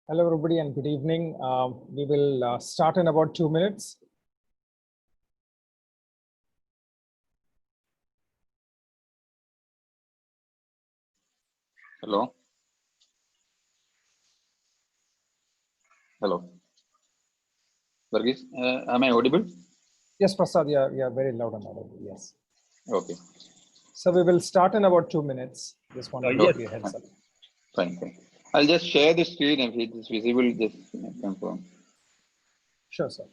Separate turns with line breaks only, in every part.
Hello, everybody, and good evening. We will start in about 2 minutes.
Hello. Hello. Varghese, am I audible?
Yes, Prasad, you're very loud and audible. Yes.
Okay.
So we will start in about 2 minutes. Just want to give you a heads up.
Fine. I'll just share the screen if it is visible. Just confirm.
Sure, sir.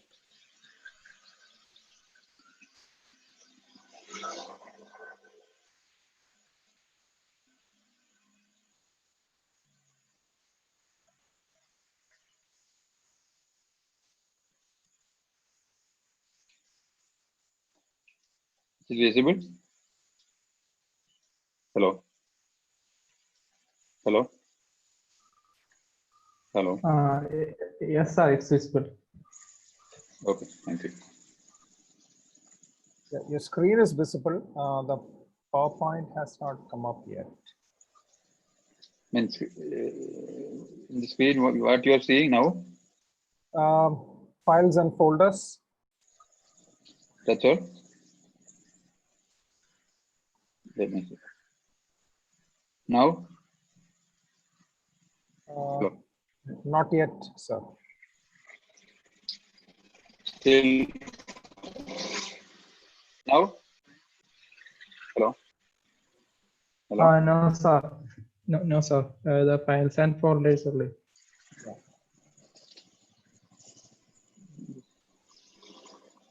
Is it visible? Hello. Hello. Hello.
Yes, sir, it's visible.
Okay. Thank you.
Your screen is visible. The PowerPoint has not come up yet.
Means in the screen, what you are seeing now?
Files and folders.
That's all. Let me see. Now. Hello.
Not yet, sir.
Still. Now. Hello. Hello.
No, sir. No, sir. The files and folders only.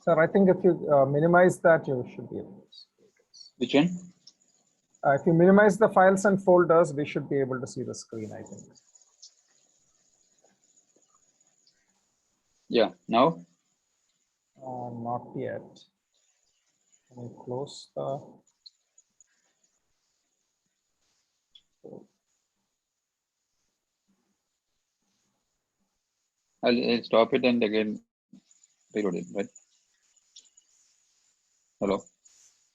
Sir, I think if you minimize that, you should be able to see it.
Which one?
If you minimize the files and folders, we should be able to see the screen, I think.
Yeah. Now.
Not yet. Can you close the...
I'll stop it and again reload it, right? Hello.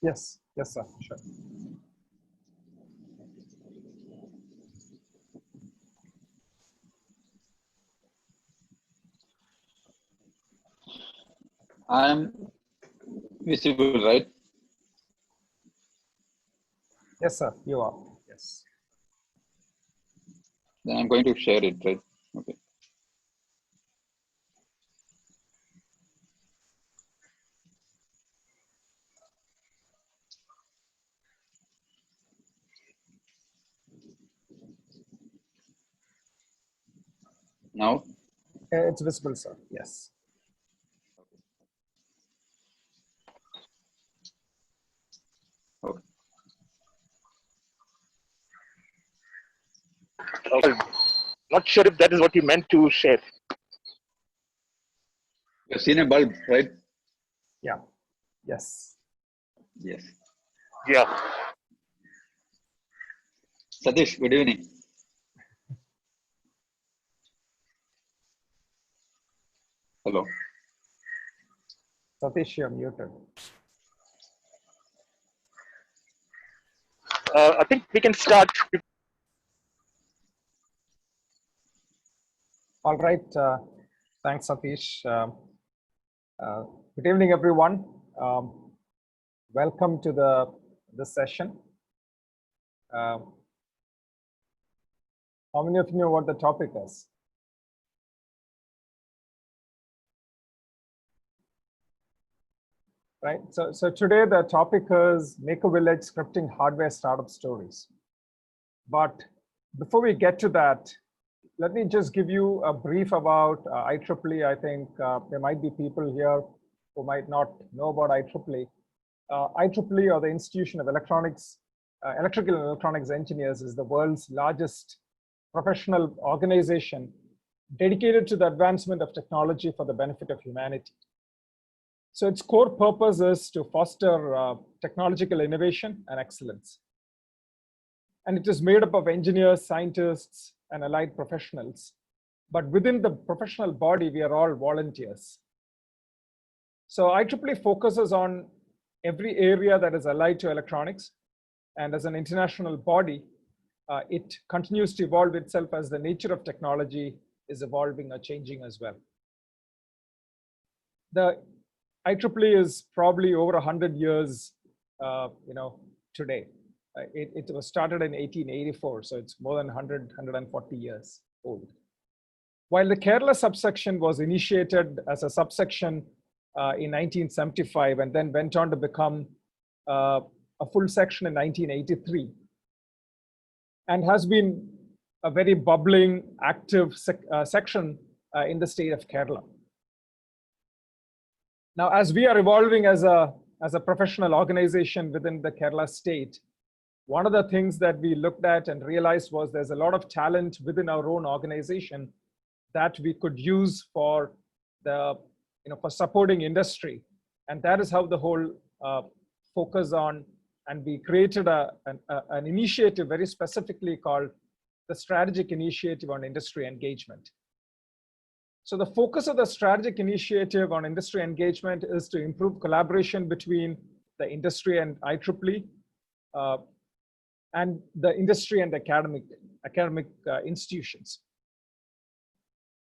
Yes, sir, sure.
I am visible, right?
Yes, sir, you are. Yes.
Then I'm going to share it, right? Okay. Now?
It's visible, sir. Yes.
Okay.
Not sure if that is what you meant to share.
You've seen a bulb, right?
Yeah. Yes.
Yes.
Yeah.
Satish, good evening. Hello.
Satish, you're muted.
I think we can start.
All right. Thanks, Satish. Good evening, everyone. Welcome to this session. How many of you know what the topic is? Right. So today the topic is Make a Village Scripting Hardware Startup Stories. But before we get to that, let me just give you a brief about IEEE. I think there might be people here who might not know about IEEE. IEEE, or the Institution of Electrical and Electronics Engineers, is the world's largest professional organization dedicated to the advancement of technology for the benefit of humanity. So its core purpose is to foster technological innovation and excellence. And it is made up of engineers, scientists, and allied professionals. But within the professional body, we are all volunteers. So IEEE focuses on every area that is allied to electronics. And as an international body, it continues to evolve itself as the nature of technology is evolving or changing as well. The IEEE is probably over 100 years, today. It was started in 1884, so it's more than 140 years old. While the Kerala subsection was initiated as a subsection in 1975 and then went on to become a full section in 1983, and has been a very bubbling, active section in the state of Kerala. Now, as we are evolving as a professional organization within the Kerala state, one of the things that we looked at and realized was there's a lot of talent within our own organization that we could use for for supporting industry. And that is how the whole focus on, and we created an initiative very specifically called the Strategic Initiative on Industry Engagement. So the focus of the Strategic Initiative on Industry Engagement is to improve collaboration between the industry and IEEE, and the industry and academic institutions.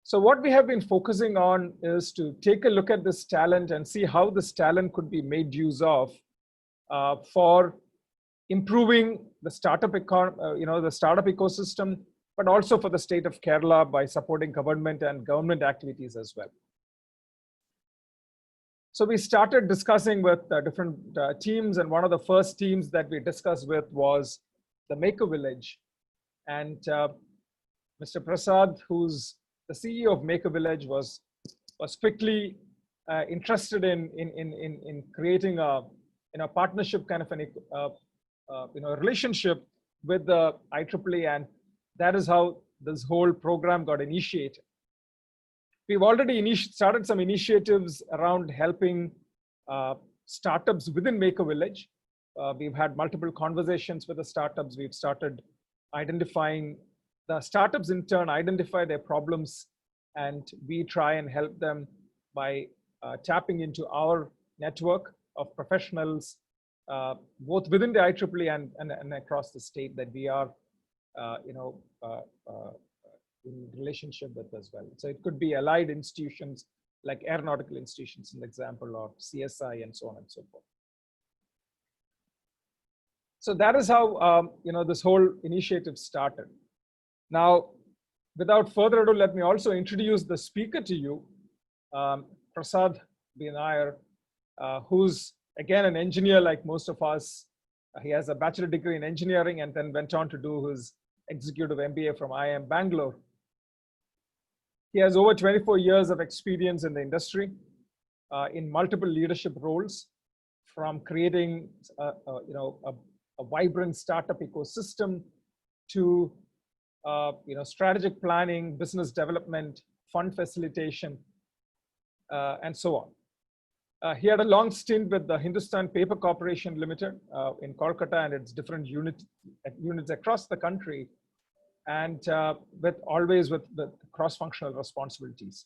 So what we have been focusing on is to take a look at this talent and see how this talent could be made use of for improving the startup ecosystem, but also for the state of Kerala by supporting government and government activities as well. So we started discussing with different teams, and one of the first teams that we discussed with was the Maker Village. And Mr. Prasad, who's the CEO of Maker Village, was quickly interested in creating a partnership kind of a relationship with the IEEE, and that is how this whole program got initiated. We've already started some initiatives around helping startups within Maker Village. We've had multiple conversations with the startups. We've started identifying the startups, in turn identify their problems, and we try and help them by tapping into our network of professionals, both within the IEEE and across the state that we are in relationship with as well. So it could be allied institutions like aeronautical institutions, an example, or CSI, and so on and so forth. So that is how this whole initiative started. Now, without further ado, let me also introduce the speaker to you, Prasad B. Nair, who's again an engineer like most of us. He has a bachelor degree in engineering and then went on to do his executive MBA from IIM Bangalore. He has over 24 years of experience in the industry in multiple leadership roles, from creating a vibrant startup ecosystem to strategic planning, business development, fund facilitation, and so on. He had a long stint with the Hindustan Paper Corporation Limited in Kolkata and its different units across the country, and always with cross-functional responsibilities.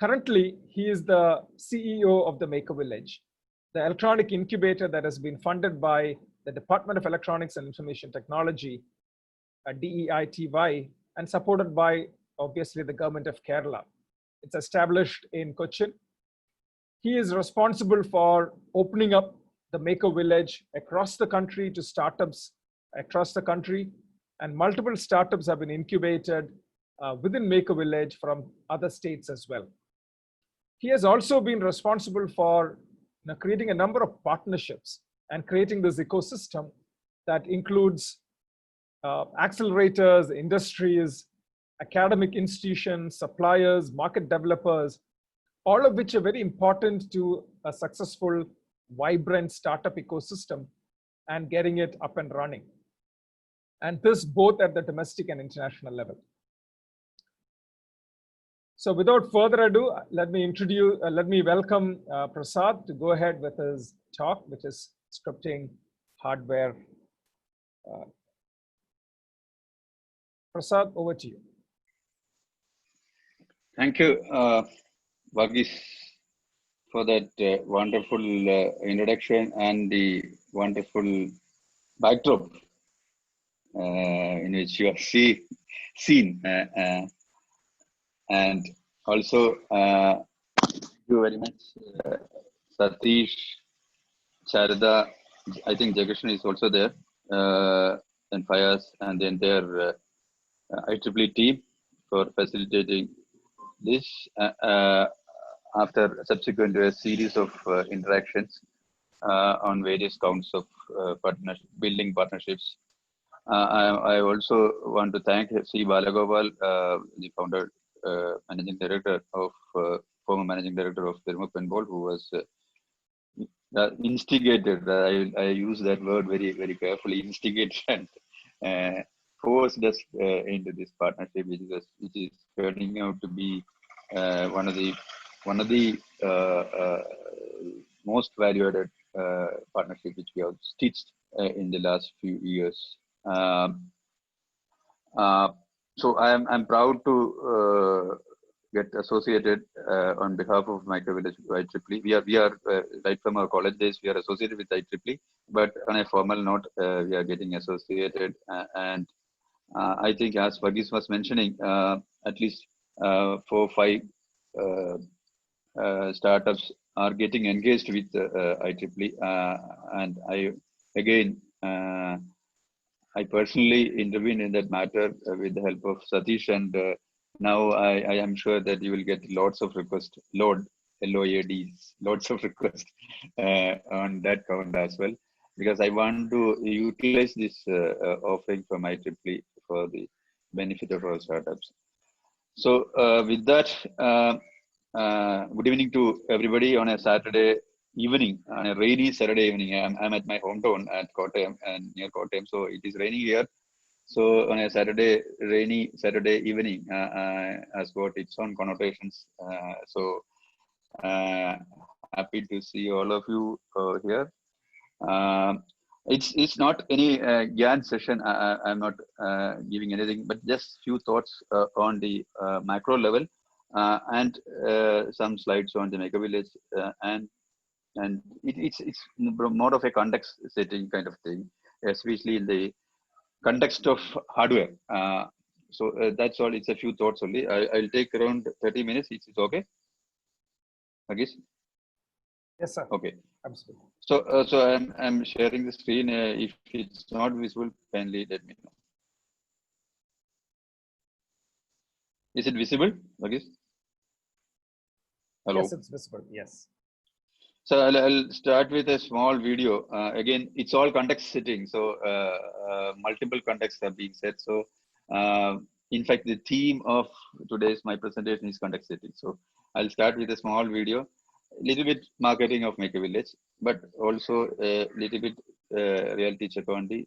Currently, he is the CEO of the Maker Village, the electronic incubator that has been funded by the Department of Electronics and Information Technology, DEITY, and supported by, obviously, the government of Kerala. It's established in Cochin. He is responsible for opening up the Maker Village across the country to startups across the country, and multiple startups have been incubated within Maker Village from other states as well. He has also been responsible for creating a number of partnerships and creating this ecosystem that includes accelerators, industries, academic institutions, suppliers, market developers, all of which are very important to a successful, vibrant startup ecosystem and getting it up and running. And this both at the domestic and international level. So without further ado, let me welcome Prasad to go ahead with his talk, which is scripting hardware. Prasad, over to you.
Thank you, Varghese, for that wonderful introduction and the wonderful backdrop in which you are seen. And also, thank you very much, Satish, Charada. I think Jagashna is also there, and Fayaz, and the entire IEEE team for facilitating this after subsequent to a series of interactions on various counts of building partnerships. I also want to thank C. Balagopal, the founder, managing director of former managing director of Thermo Penbol, who was instigated. I use that word very carefully. Instigated and forced us into this partnership, which is turning out to be one of the most value-added partnership which we have stitched in the last few years. So I'm proud to get associated on behalf of Microvillage IEEE. We are right from our college days, we are associated with IEEE, but on a formal note, we are getting associated. And I think, as Varghese was mentioning, at least 4-5 startups are getting engaged with IEEE. And I personally intervene in that matter with the help of Satish, and now I am sure that you will get lots of requests, LOADs, lots of requests on that count as well, because I want to utilize this offering from IEEE for the benefit of our startups. So with that, good evening to everybody on a Saturday evening, on a rainy Saturday evening. I'm at my hometown at Kottayam and near Kottayam, so it is raining here. So on a rainy Saturday evening has got its own connotations. So happy to see all of you here. It's not any GAN session. I'm not giving anything, but just few thoughts on the macro level and some slides on the Mega Village and it's more of a context setting kind of thing, especially in the context of hardware. So that's all. It's a few thoughts only. I'll take around 30 minutes. It's okay? Agis?
Yes, sir.
Okay.
Absolutely.
So I'm sharing the screen. If it's not visible, kindly let me know. Is it visible, Agis? Hello.
Yes, it's visible. Yes.
So I'll start with a small video. Again, it's all context setting. So multiple contexts have been set. So in fact, the theme of my presentation is context setting. So I'll start with a small video, a little bit marketing of Make a Village, but also a little bit reality check on the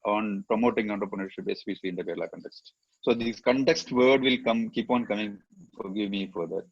on promoting entrepreneurship, especially in the Kerala context. So this context word will keep on coming. Forgive me for that.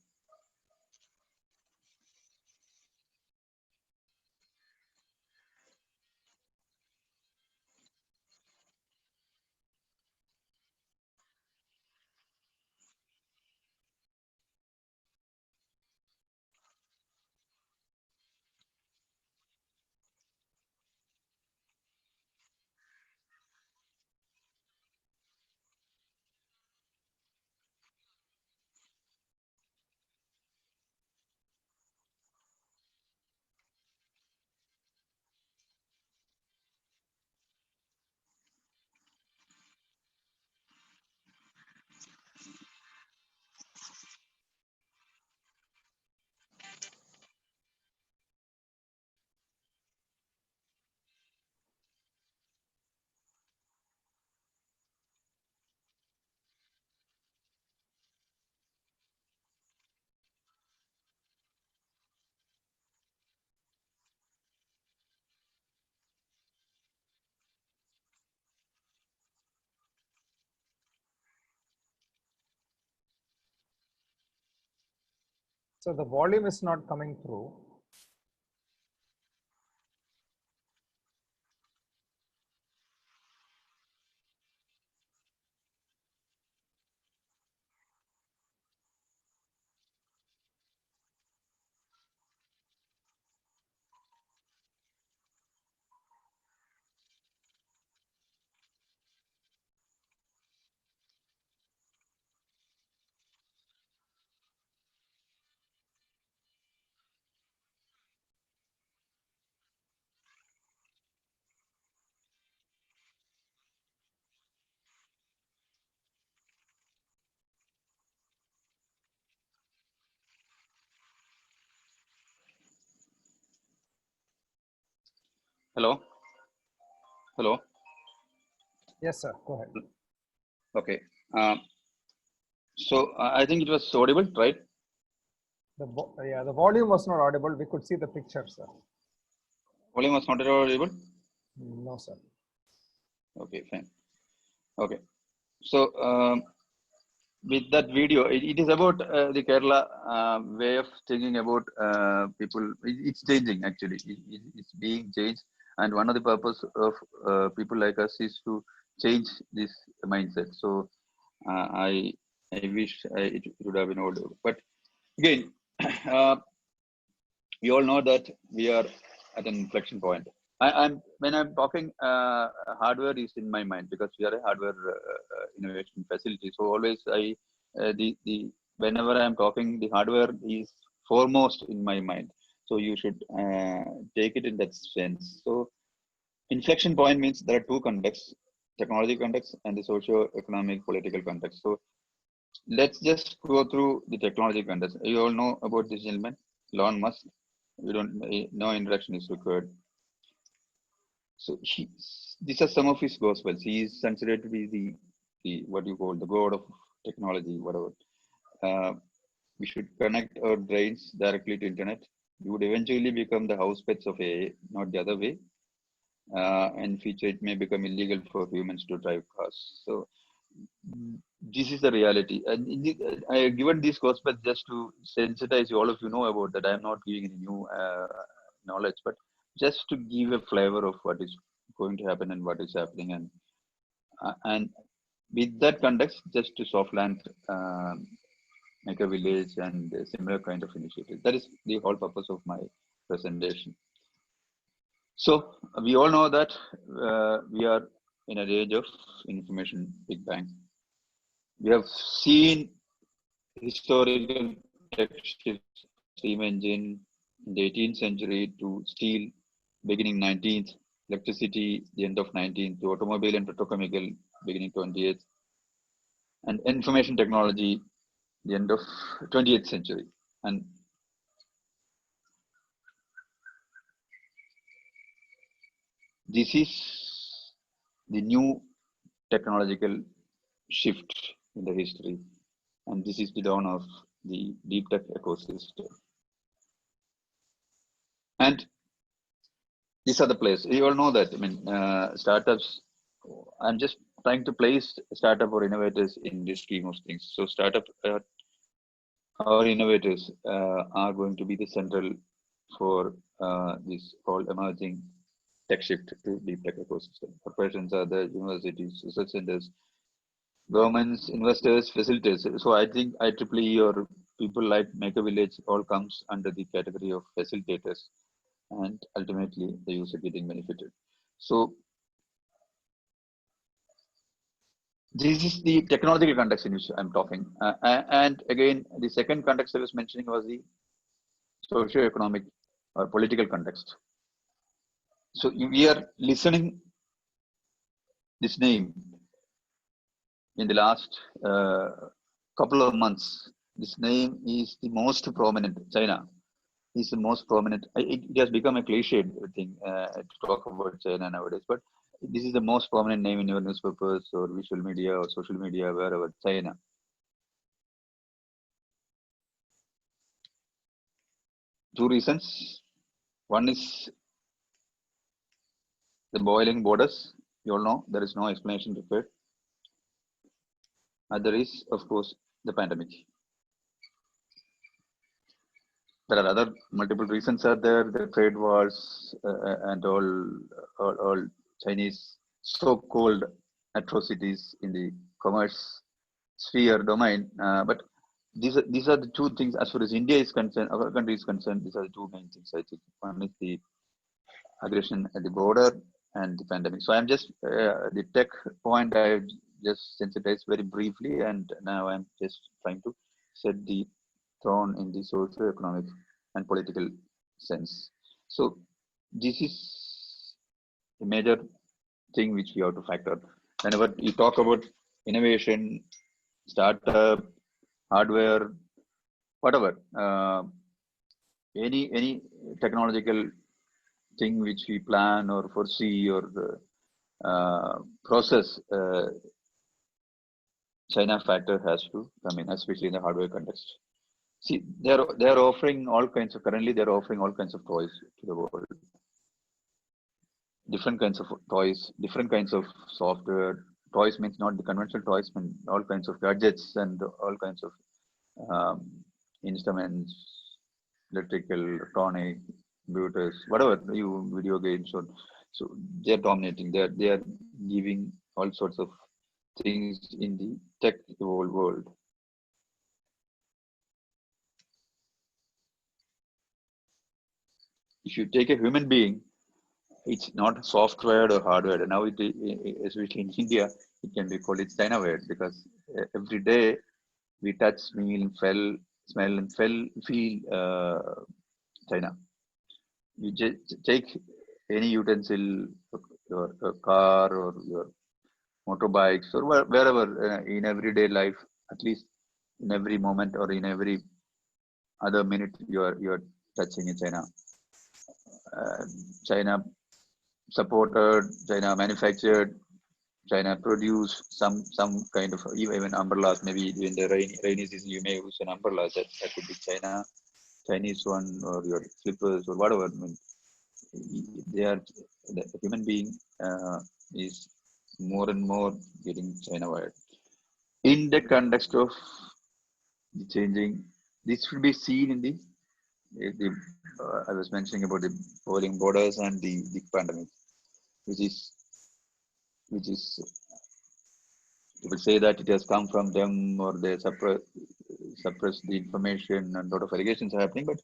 So the volume is not coming through.
Hello. Hello.
Yes, sir. Go ahead.
Okay. So I think it was audible, right?
Yeah, the volume was not audible. We could see the picture, sir.
Volume was not audible.
No, sir.
Okay, fine. Okay. So with that video, it is about the Kerala way of thinking about people. It's changing actually. It's being changed, and one of the purpose of people like us is to change this mindset. So I wish it would have been audible, but again, we all know that we are at an inflection point. I'm when I'm talking, hardware is in my mind because we are a hardware innovation facility. So always the whenever I'm talking, the hardware is foremost in my mind. So you should take it in that sense. So inflection point means there are two contexts: technology context and the socio-economic political context. So let's just go through the technology context. You all know about this gentleman, Elon Musk. We don't, no introduction is required. So these are some of his gospels. He is considered to be the what you call the god of technology, whatever. We should connect our brains directly to internet. We would eventually become the house pets of AI, not the other way. In future, it may become illegal for humans to drive cars. So this is the reality. And I have given these gospels just to sensitize you. All of you know about that. I am not giving any new knowledge, but just to give a flavor of what is going to happen and what is happening. And with that context, just to soft land, make a village and a similar kind of initiative. That is the whole purpose of my presentation. So we all know that we are in an age of information big bang. We have seen historical tech shifts, steam engine in the 18th century to steel, beginning 19th, electricity, the end of 19th, to automobile and petrochemical, beginning 20th, and information technology, the end of 20th century. And this is the new technological shift in the history. And this is the dawn of the deep tech ecosystem. And these are the players. You all know that. I mean, startups, I'm just trying to place startup or innovators in this scheme of things. So startup or innovators are going to be the central for this whole emerging tech shift to deep tech ecosystem. Corporations are the universities, research centers, governments, investors, facilitators. So I think IEEE or people like Make a Village all comes under the category of facilitators, and ultimately the user getting benefited. So this is the technological context in which I'm talking. And again, the second context I was mentioning was the socio-economic or political context. So we are listening this name in the last couple of months. This name is the most prominent. China is the most prominent. It has become a cliche thing to talk about China nowadays, but this is the most prominent name in your newspapers or visual media or social media, wherever. China. Two reasons. One is the boiling borders. You all know there is no explanation required. Other is, of course, the pandemic. There are other multiple reasons are there, the trade wars and all Chinese so-called atrocities in the commerce sphere domain. But these are the two things as far as India is concerned, our country is concerned. These are the two main things I think. One is the aggression at the border and the pandemic. So I'm just the tech point I just sensitized very briefly, and now I'm just trying to set the tone in the socio-economic and political sense. So this is a major thing which we have to factor. Whenever you talk about innovation, startup, hardware, whatever, any technological thing which we plan or foresee or process, China factor has to come in, especially in the hardware context. See, they're offering all kinds of, currently they're offering all kinds of toys to the world. Different kinds of toys, different kinds of software. Toys means not the conventional toys, mean all kinds of gadgets and all kinds of instruments, electrical, electronic, computers, whatever, video games. So they're dominating. They are giving all sorts of things in the tech world. If you take a human being, it's not software or hardware. Now, especially in India, it can be called it's Chinaware, because every day we touch, smell and feel China. You just take any utensil, your car or your motorbikes or wherever in everyday life, at least in every moment or in every other minute, you're touching in China. China supported, China manufactured, China produced some kind of even umbrellas. Maybe in the rainy season you may use an umbrella that could be Chinese one, or your slippers or whatever. I mean, the human being is more and more getting China wired. In the context of the changing, this should be seen in the I was mentioning about the falling borders and the pandemic, which is people say that it has come from them, or they suppress the information, and a lot of allegations are happening. But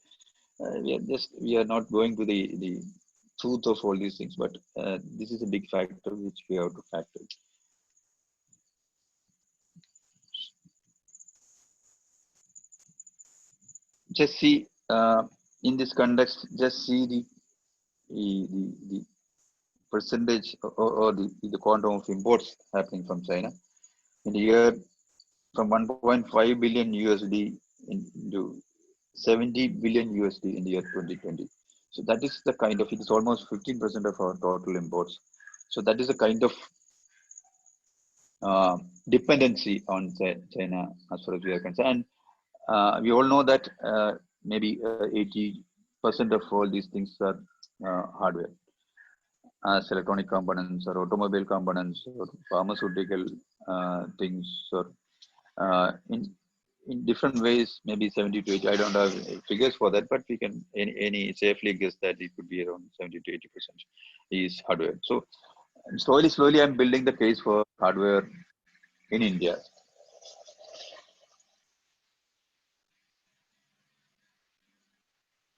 we are not going to the truth of all these things. But this is a big factor which we have to factor. Just see in this context. Just see the percentage or the quantum of imports happening from China in the year, from 1.5 billion USD into 70 billion USD in the year 2020. So that is the kind of, it is almost 15% of our total imports. So that is the kind of dependency on China as far as we are concerned. And we all know that maybe 80% of all these things are hardware, as electronic components or automobile components or pharmaceutical things, or in different ways, maybe 70 to 80. I don't have figures for that, but we can any safely guess that it could be around 70 to 80% is hardware. So slowly, I'm building the case for hardware in India.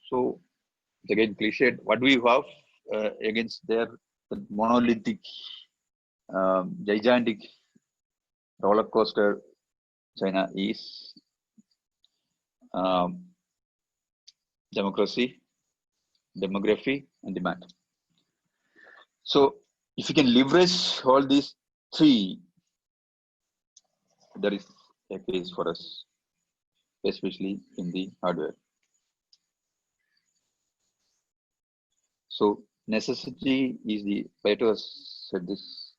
So again, cliched. What do we have against their monolithic, gigantic roller coaster China is democracy, demography, and demand. So if you can leverage all these three, there is a case for us, especially in the hardware. So necessity is Plato said this,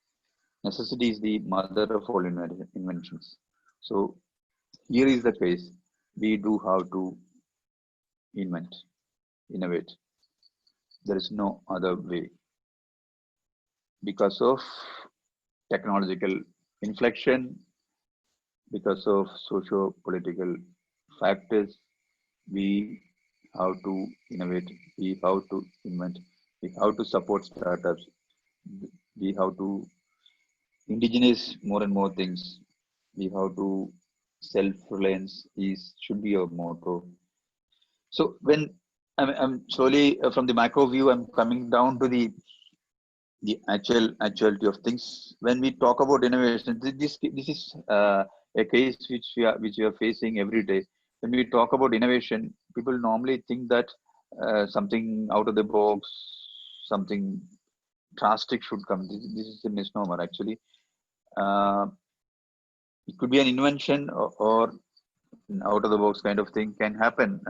necessity is the mother of all inventions. So here is the case, we do have to innovate. There is no other way. Because of technological inflection, because of socio-political factors, we have to innovate, we have to invent, we have to support startups, we have to indigenize more and more things, we have to self-reliance should be our motto. So when I'm slowly from the macro view, I'm coming down to the actuality of things. When we talk about innovation, this is a case which we are facing every day. When we talk about innovation, people normally think that something out of the box, something drastic should come. This is a misnomer actually. It could be an invention or out of the box kind of thing can happen.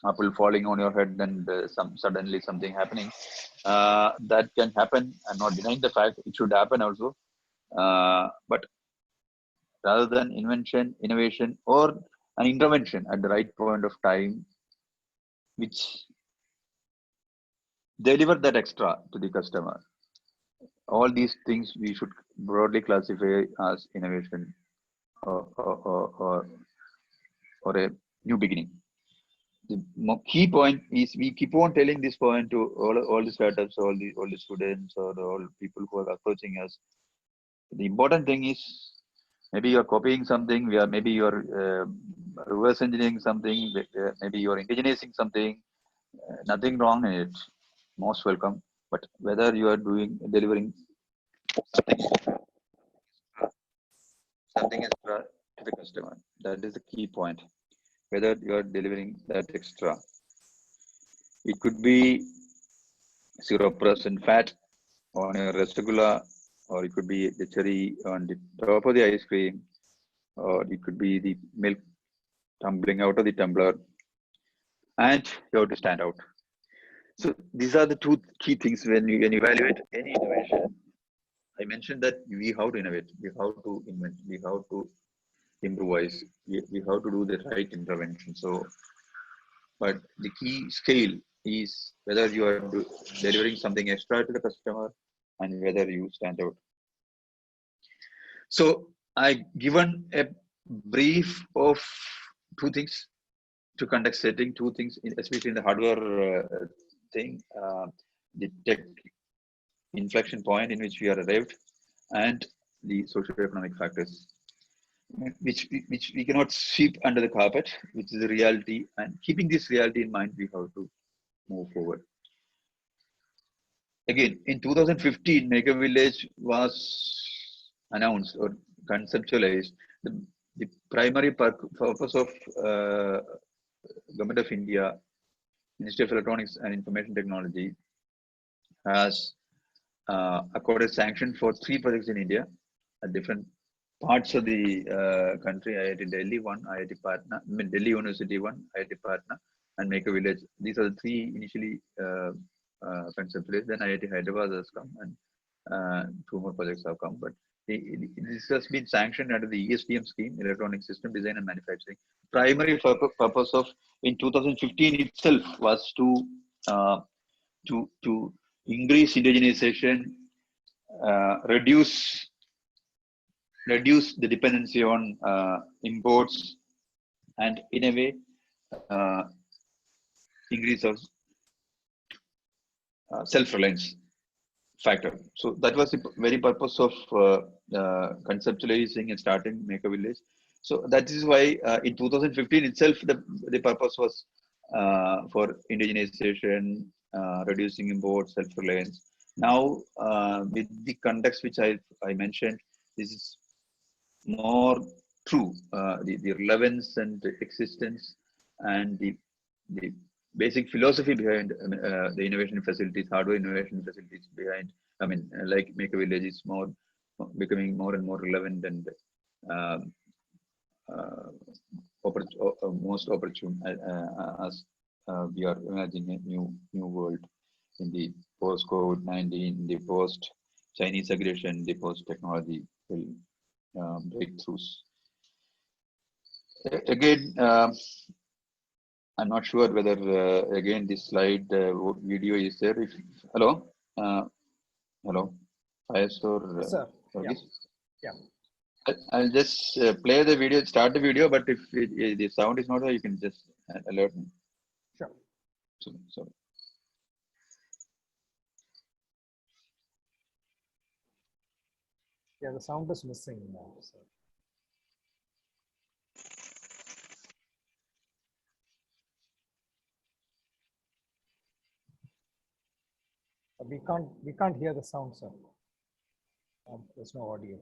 apple falling on your head and suddenly something happening. That can happen. I'm not denying the fact it should happen also. But rather than invention, innovation, or an intervention at the right point of time, which deliver that extra to the customer. All these things we should broadly classify as innovation or a new beginning. The key point is we keep on telling this point to all the startups, all the students, or all people who are approaching us. The important thing is maybe you're copying something, maybe you're reverse engineering something, maybe you're indigenizing something. Nothing wrong in it. Most welcome. But whether you are delivering something extra to the customer, that is the key point. Whether you are delivering that extra. It could be 0% fat on a rasgulla, or it could be the cherry on the top of the ice cream, or it could be the milk tumbling out of the tumbler, and you have to stand out. So these are the two key things when you evaluate any innovation. I mentioned that we have to innovate, we have to invent, we have to improvise, we have to do the right intervention. So, but the key scale is whether you are delivering something extra to the customer and whether you stand out. So I given a brief of two things to context setting, two things, especially in the hardware thing, the tech inflection point in which we are arrived, and the socioeconomic factors, which we cannot sweep under the carpet, which is the reality. And keeping this reality in mind, we have to move forward. Again, in 2015, Mega Village was announced or conceptualized. The primary purpose of Government of India, Ministry of Electronics and Information Technology, has accorded sanction for 3 projects in India at different parts of the country. IIT Delhi 1, IIT Patna, Delhi University 1, IIT Patna, and Make a Village. These are the 3 initially conceptualized. Then IIT Hyderabad has come, and 2 more projects have come. But this has been sanctioned under the ESDM scheme, Electronic System Design and Manufacturing. Primary purpose of in 2015 itself was to increase indigenization, reduce the dependency on imports, and in a way increase of self-reliance factor. So that was the very purpose of conceptualizing and starting Make a Village. So that is why in 2015 itself, the purpose was for indigenization, reducing imports, self-reliance. Now, with the context which I mentioned, this is more true. The relevance and the existence and the basic philosophy behind the innovation facilities, hardware innovation facilities behind, like Make a Village is becoming more and more relevant and most opportune as we are imagining a new world in the post-COVID-19, the post-Chinese aggression, the post-technology breakthroughs. Again, I'm not sure whether again this slide video is there. Hello, Faiz or
Sir. Yeah.
I'll just play the video, start the video, but if the sound is not there, you can just alert me.
Sure.
Sorry.
Yeah, the sound is missing now. So. We can't hear the sound, sir. There's no audio.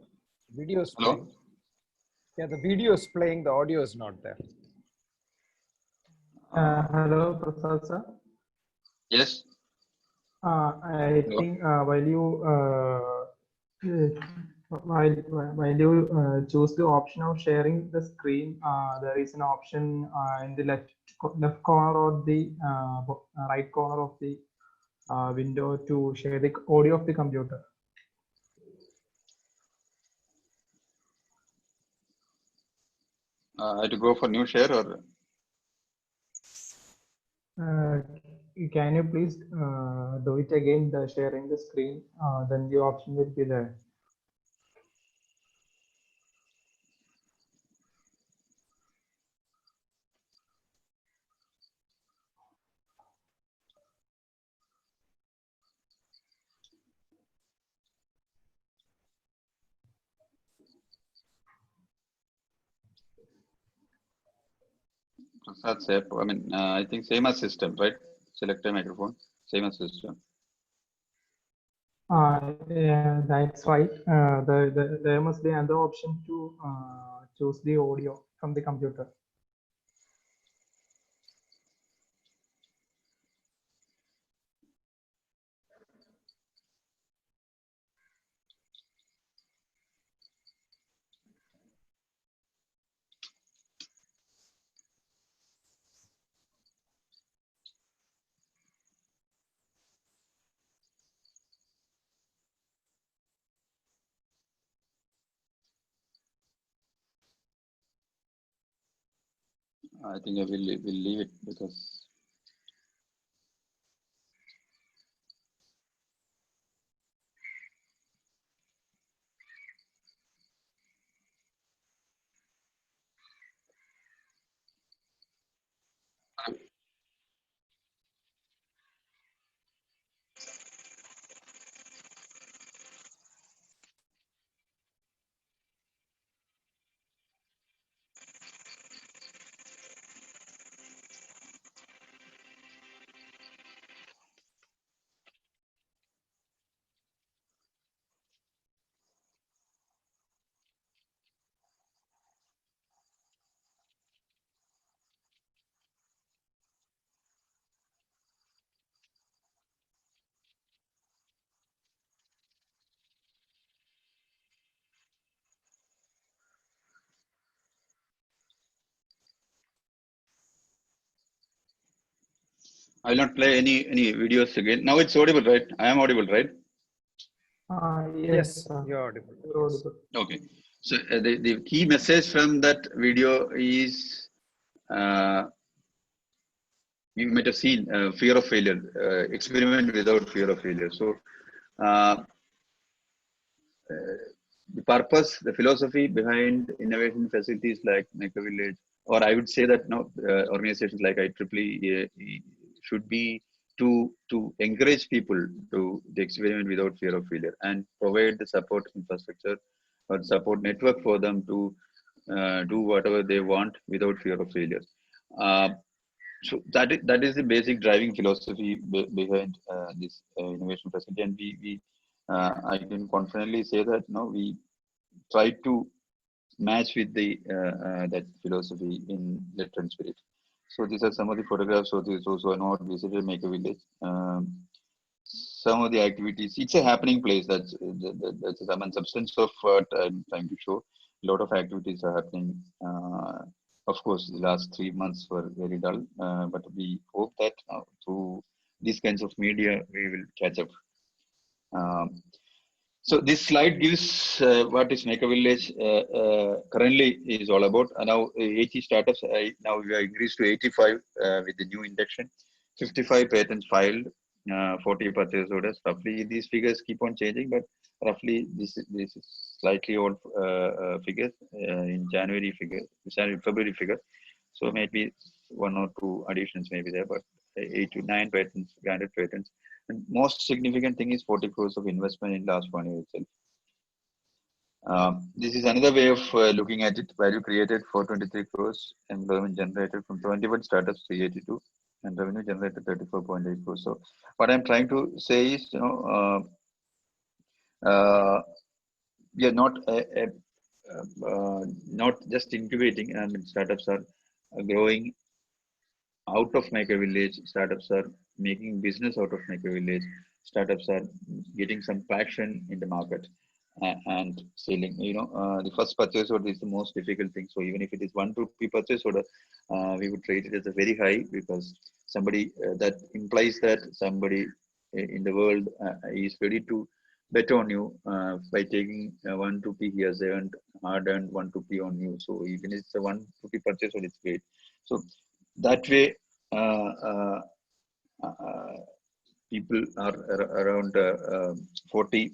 Video is playing.
Hello?
Yeah, the video is playing. The audio is not there.
Hello, Prasad sir.
Yes.
I think while you While you choose the option of sharing the screen, there is an option in the left corner or the right corner of the window to share the audio of the computer.
I had to go for new share or?
Can you please do it again, the sharing the screen? Then the option will be there.
That's it. I mean, I think same as system, right? Select a microphone, same as system.
Yeah, that's right. There must be another option to choose the audio from the computer.
I think I will leave it because I will not play any videos again. Now it's audible, right? I am audible, right?
Yes,
you're audible.
you're audible.
Okay. So the key message from that video is you might have seen fear of failure, experiment without fear of failure. So the purpose, the philosophy behind innovation facilities like Maker Village, or I would say that no organizations like IEEE should be to encourage people to experiment without fear of failure and provide the support infrastructure or support network for them to do whatever they want without fear of failure. So that is the basic driving philosophy behind this innovation facility, and we I can confidently say that we try to match with the that philosophy in letter and spirit. So these are some of the photographs of those who are not visited Maker Village. Some of the activities, it's a happening place. That's the substance of what I'm trying to show. A lot of activities are happening. Of course, the last 3 months were very dull, but we hope that through these kinds of media, we will catch up. So this slide gives what is Maker Village currently is all about. Now 80 startups, now we are increased to 85 with the new induction, 55 patents filed, 40 purchase orders. Roughly these figures keep on changing, but roughly this is slightly old figures in February figure. So maybe 1 or 2 additions may be there, but 8 to 9 patents, granted patents. And most significant thing is 40 crores of investment in last 1 year itself. This is another way of looking at it. Value created 423 crores, employment generated from 21 startups 382, and revenue generated 34.8 crores. So what I'm trying to say is, we are not just incubating. I mean, startups are growing out of Maker Village. Startups are making business out of Maker Village. Startups are getting some traction in the market. and selling. The first purchase order is the most difficult thing. So even if it is 1 rupee purchase order, we would rate it as a very high, because somebody that implies that somebody in the world is ready to bet on you by taking 1 rupee. He has earned hard-earned 1 rupee on you. So even if it's a 1 rupee purchase order, it's great. So that way, people are around 40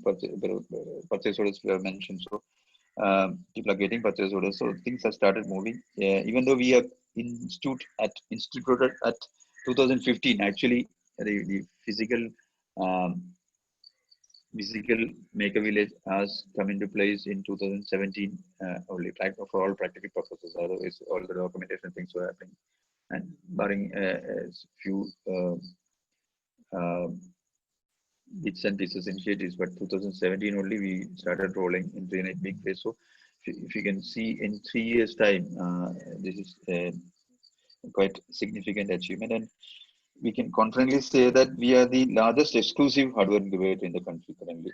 purchase orders we have mentioned. So people are getting purchase orders. So things have started moving. Even though we are instituted at 2015, actually the um, physical Make a Village has come into place in 2017 only, like for all practical purposes. Otherwise, all the documentation things were happening, and barring a few bits and pieces initiatives, but 2017 only we started rolling into in a big way. So if you can see in 3 years time, this is a quite significant achievement, and we can confidently say that we are the largest exclusive hardware incubator in the country currently.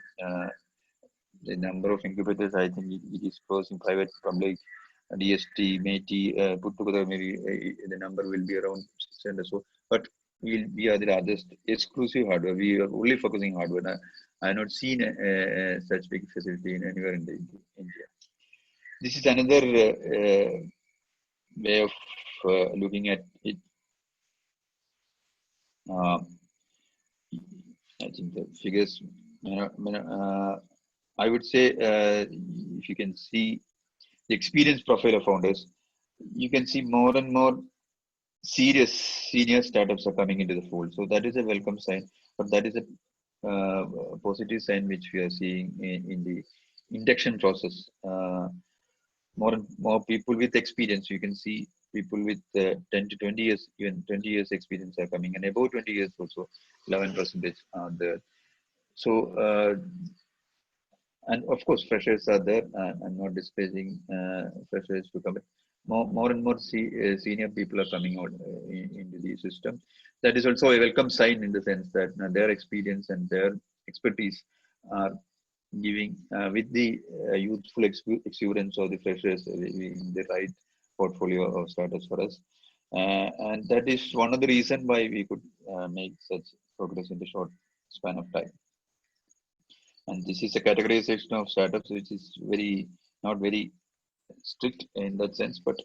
The number of incubators, I think it is close in private, public, DST, METI, put together, maybe the number will be around 600 or so. But we are the largest exclusive hardware. We are only focusing hardware. I have not seen such big facility in anywhere in India. This is another way of looking at it. I think the figures, I would say, if you can see the experience profile of founders, you can see more and more serious senior startups are coming into the fold. So that is a welcome sign, but that is a positive sign which we are seeing in the induction process. More and more people with experience. You can see people with 10 to 20 years, even 20 years experience are coming, and above 20 years also 11% are there. So, and of course, freshers are there. I'm not displacing freshers to come. More and more senior people are coming out into the system. That is also a welcome sign in the sense that their experience and their expertise are giving with the youthful exuberance of the freshers in the right portfolio of startups for us. And that is one of the reasons why we could make such progress in the short span of time. And this is a categorization of startups which is not very strict in that sense, but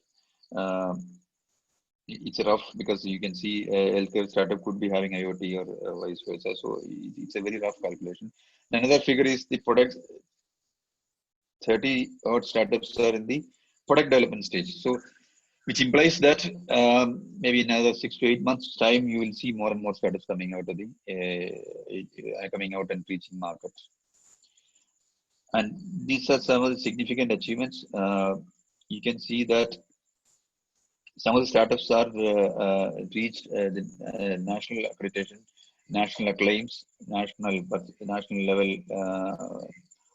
it's a rough, because you can see a healthcare startup could be having IoT or vice versa. So it's a very rough calculation. Another figure is the product. 30 odd startups are in the product development stage. So which implies that maybe in another 6 to 8 months time, you will see more and more startups coming out of the coming out and reaching markets. And these are some of the significant achievements. You can see that some of the startups are reached the national accreditation, national acclaims, national level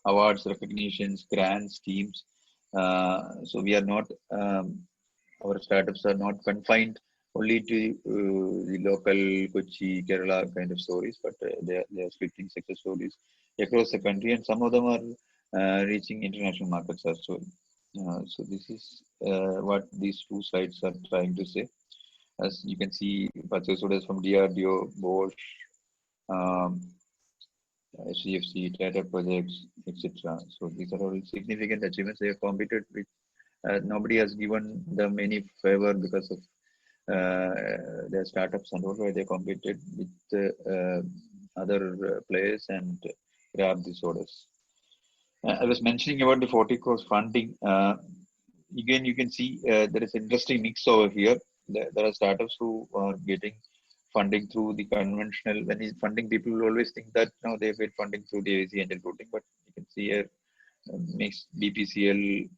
awards, recognitions, grants, schemes. So we are not, our startups are not confined only to the local Kochi, Kerala kind of stories, but they are splitting success stories across the country, and some of them are reaching international markets as well. So this is what these two slides are trying to say. As you can see, purchase orders from DRDO, Bosch, CFC, Tata Projects, etc. So these are all significant achievements. They have competed with, nobody has given them any favor because of their startups, and also they competed with other players and grabbed these orders. I was mentioning about the 40 crores funding. Again, you can see there is an interesting mix over here. There are startups who are getting funding through the conventional. When it's funding, people will always think that they get funding through the AVC angel routing, but you can see here mixed BPCL,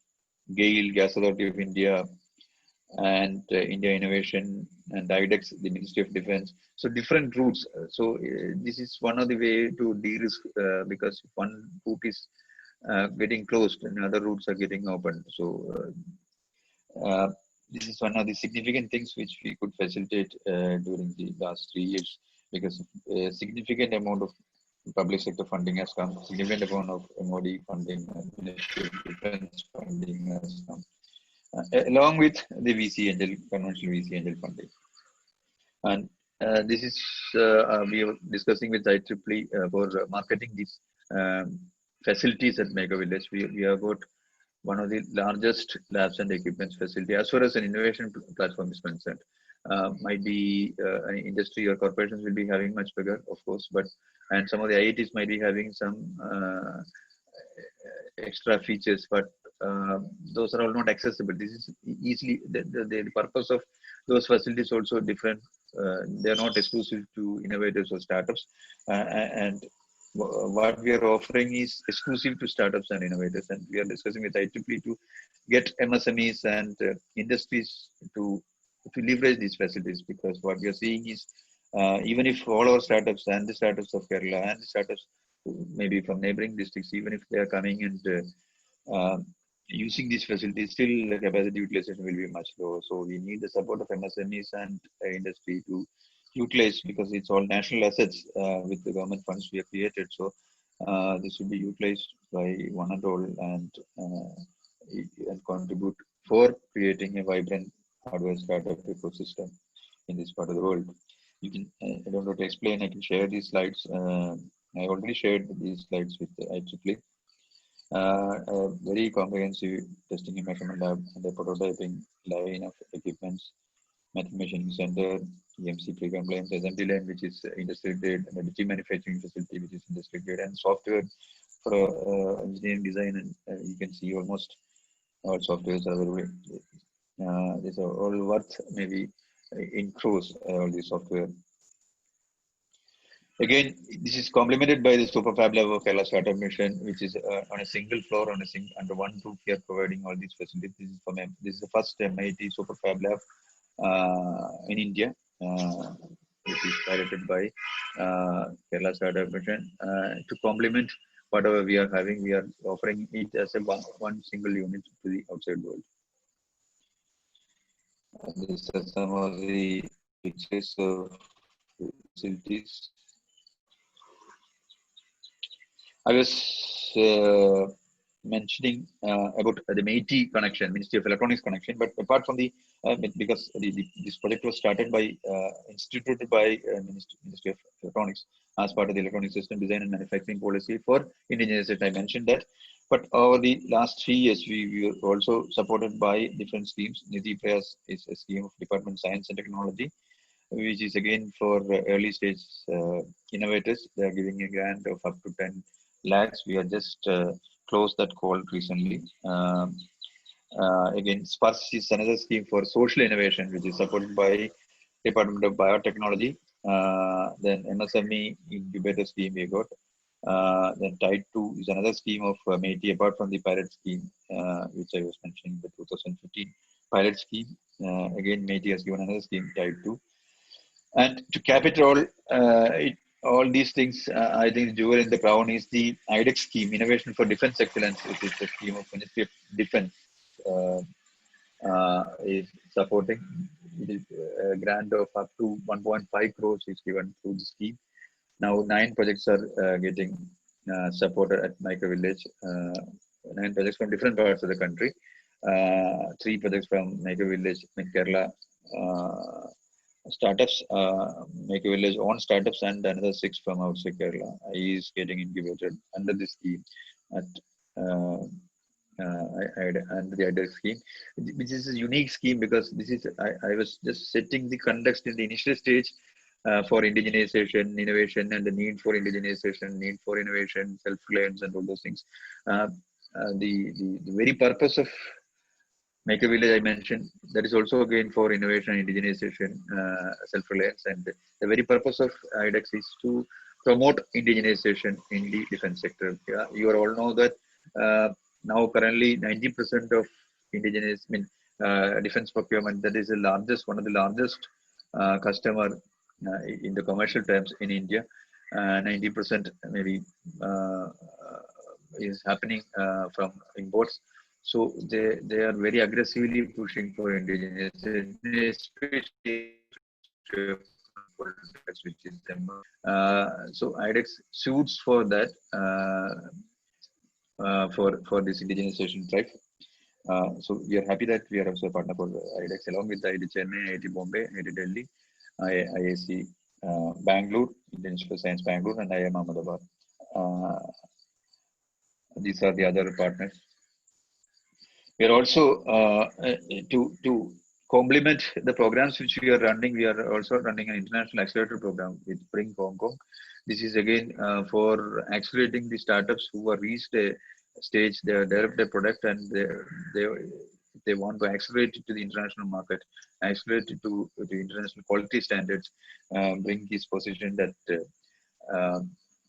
GAIL, Gas Authority of India, and India Innovation, and IDEX, the Ministry of Defense. So different routes. So this is one of the way to de-risk because one route is getting closed and other routes are getting opened. So this is one of the significant things which we could facilitate during the last 3 years, because of a significant amount of public sector funding has come, significant amount of MOD funding, Ministry of Defense funding has come, along with the VC angel, conventional VC angel funding. And this is we are discussing with IEEE for marketing these facilities at Mega Village. We have got one of the largest labs and equipments facility as far as an innovation platform is concerned. Might be an industry or corporations will be having much bigger, of course, but and some of the IITs might be having some extra features, but those are all not accessible. This is easily the purpose of those facilities also different. They are not exclusive to innovators or startups, and what we are offering is exclusive to startups and innovators, and we are discussing with IEEE to get MSMEs and industries to leverage these facilities, because what we are seeing is even if all our startups and the startups of Kerala and the startups maybe from neighboring districts, even if they are coming and using these facilities, still the capacity utilization will be much lower. So we need the support of MSMEs and industry to utilize, because it's all national assets with the government funds we have created. So this should be utilized by one and all, and contribute for creating a vibrant hardware startup ecosystem in this part of the world. You can, I don't know to explain, I can share these slides. I already shared these slides with IEEE. A very comprehensive testing and measurement lab and a prototyping line of equipments, method machining center, EMC pre-compliance, assembly line, which is industrial grade, and additive manufacturing facility, which is industrial grade, and software for engineering design. And you can see almost all softwares are available. These are all worth maybe in crores, all the software. Again, this is complemented by the Super Fab Lab of Kerala Startup Mission, which is on a single floor, on a under one roof. We are providing all these facilities. This is the first MIT Super Fab Lab in India, which is piloted by Kerala Startup Mission. To complement whatever we are having, we are offering it as a one single unit to the outside world. These are some of the pictures of facilities. I was mentioning about the MIT connection, Ministry of Electronics connection, but apart from the, because this project was started by, instituted by Ministry of Electronics as part of the electronic system design and manufacturing policy for indigenization. I mentioned that, but over the last 3 years, we were also supported by different schemes. Nidhi Prayas is a scheme of Department of Science and Technology, which is again for early stage innovators. They are giving a grant of up to 10 lakhs. We have just closed that call recently. Again, Sparsh is another scheme for social innovation, which is supported by Department of Biotechnology. Then MSME incubator scheme we got. Then Tide 2 is another scheme of MIT, apart from the pilot scheme, which I was mentioning, the 2015 pilot scheme. Again, MIT has given another scheme, Tide 2. And to cap it all these things, I think jewel in the crown is the IDEX scheme, Innovation for Defense Excellence, which is the scheme of Ministry of Defense is supporting. It is a grant of up to 1.5 crores is given through the scheme. Now 9 projects are getting supported at Micro Village. 9 projects from different parts of the country. 3 projects from Micro Village in Kerala. Startups, Make a Village own startups, and another 6 from outside Kerala is getting incubated under this scheme at under the IDEX scheme, which is a unique scheme because this is I was just setting the context in the initial stage for indigenization, innovation, and the need for indigenization, need for innovation, self-reliance, and all those things. The very purpose of Make a Village I mentioned, that is also again for innovation, indigenization, self-reliance, and the very purpose of IDEX is to promote indigenization in the defense sector. Yeah, you all know that now currently 90% of indigenous, defense procurement, that is the largest, one of the largest customer in the commercial terms in India. 90% maybe is happening from imports. So they are very aggressively pushing for indigenous, especially products which is so IDEX suits for that for this indigenization drive. So we are happy that we are also a partner for IDEX along with the IIT Chennai, IIT Bombay, IIT Delhi, IIC Bangalore, Indian Institute of Science Bangalore, and IIM Ahmedabad. These are the other partners. We are also to complement the programs which we are running. We are also running an international accelerator program with Bring Hong Kong. This is again for accelerating the startups who have reached a stage, they have developed a product and they want to accelerate it to the international market, accelerate it to the international quality standards, bring this position that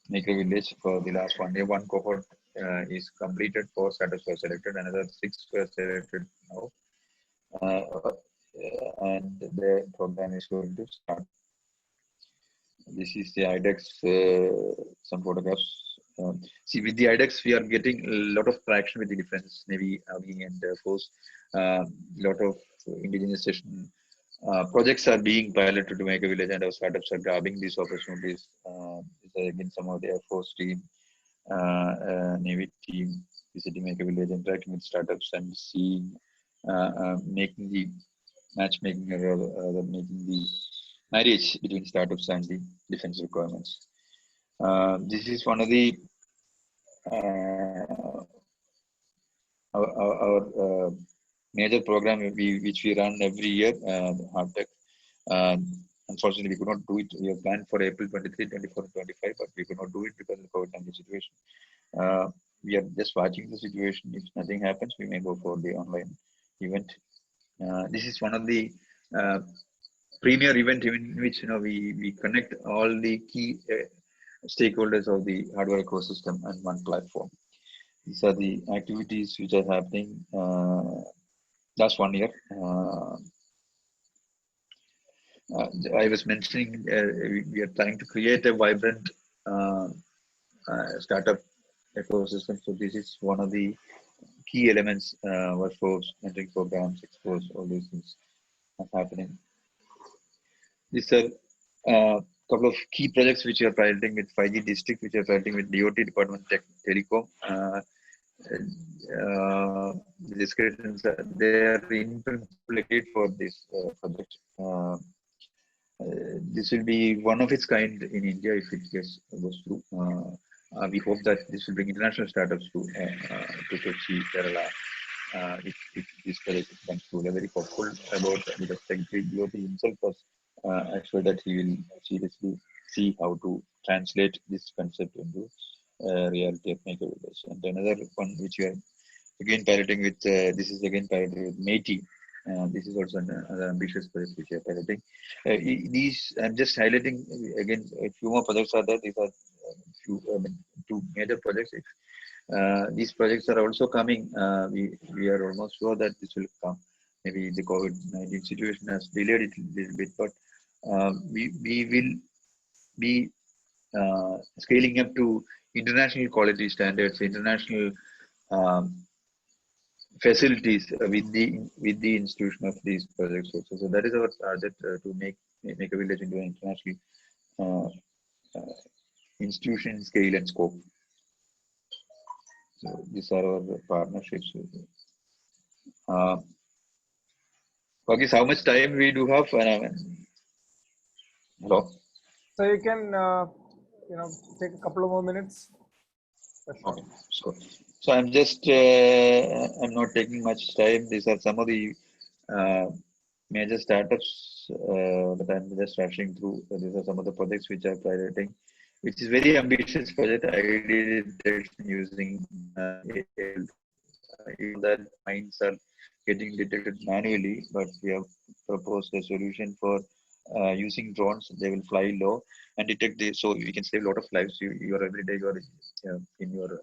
Maker Village for the last 1 year, one cohort is completed, 4 startups were selected, another 6 were selected now. And the program is going to start. This is the IDEX, some photographs. See, with the IDEX, we are getting a lot of traction with the defense, Navy, Army, and Air Force. A lot of indigenization projects are being piloted to make a village, and our startups are grabbing these opportunities. Again, some of the Air Force team, Navy team visiting make a village, interacting with startups, and seeing, making the matchmaking, making the marriage between startups and the defense requirements. This is one of the our major program which we run every year, Hardtech. Unfortunately, we could not do it. We have planned for April 23, 24, 25, but we could not do it because of the COVID-19 situation. We are just watching the situation. If nothing happens, we may go for the online event. This is one of the premier event in which we connect all the key stakeholders of the hardware ecosystem on one platform. These are the activities which are happening last 1 year. I was mentioning we are trying to create a vibrant startup ecosystem. So this is one of the key elements, workforce, mentoring programs, expos, all these things are happening. These are a couple of key projects which are piloting with 5G district, which are piloting with DOT, Department of Telecom. The discussions they are in principle for this project. This will be one of its kind in India if it goes through. We hope that this will bring international startups to Kochi, Kerala. If this project comes through, they're very hopeful about the Secretary DOT himself was assured that he will seriously see how to translate this concept into reality of Maker Village. And another one which we are again piloting with, this is again piloted with METI. This is also another ambitious project which we are piloting. These, I'm just highlighting again, a few more projects are there. These are two major projects. These projects are also coming. We are almost sure that this will come. Maybe the COVID-19 situation has delayed it a little bit, but we will be scaling up to international quality standards, international facilities with the institution of these projects also. So that is our target, to make a village into an international institution scale and scope. So these are our partnerships. Pakis, how much time we do have? Hello.
So you can take a couple of more minutes.
Okay. So I'm just I'm not taking much time. These are some of the major startups that I'm just rushing through. So these are some of the projects which are piloting, which is very ambitious project. I did detection using even that mines are getting detected manually, but we have proposed a solution for using drones. They will fly low and detect the, so we can save a lot of lives. You are every day you are in your